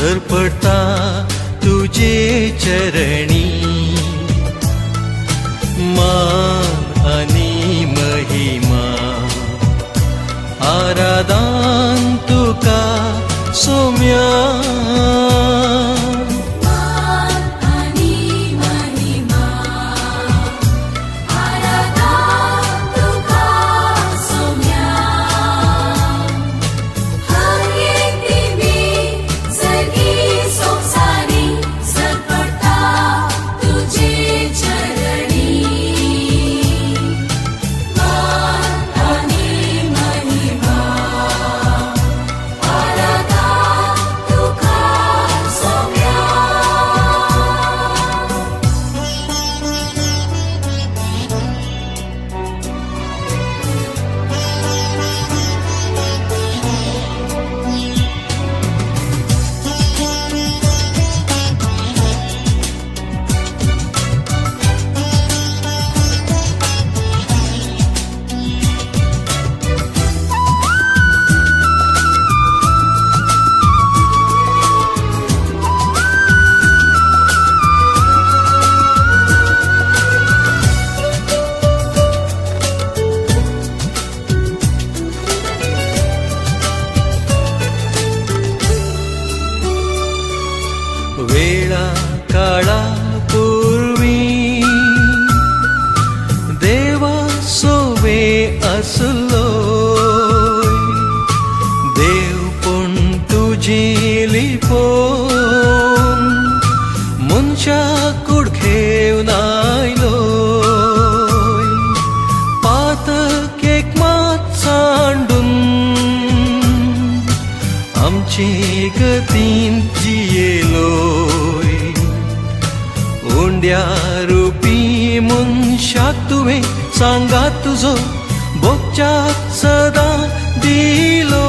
सरपडता तुझे चरणी, मान आणि महिमा आराधन तुका सौम्या. वेळा काळा पूर्वी देवा सोवे असलो, देव पण तुझी लिपोन मुनशा कुडखेव आयलो. पात केक मात सांडून आमची गतीन जियेलोय. ओंड्या रूपी मनशाक तुवें सांगा तुजो भोगच्याक सदां दिलोय.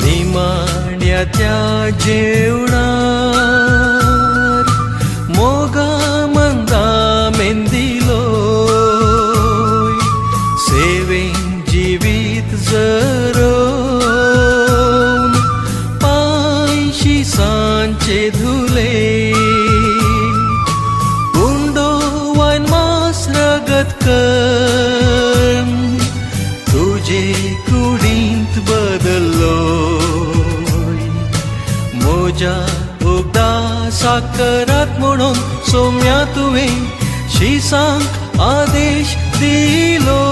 निमाण्याच्या जेवणार मोगा मंदा मेंदिलोय. सेवेन जिवीत जरोन पायशी सांचे धुले. उंडो वाइन मास रगत कर तुझे कुडींत बदल्लो. मोजा उगदा साकरात म्हणून सौम्या तुवें शिसांक आदेश दिलो.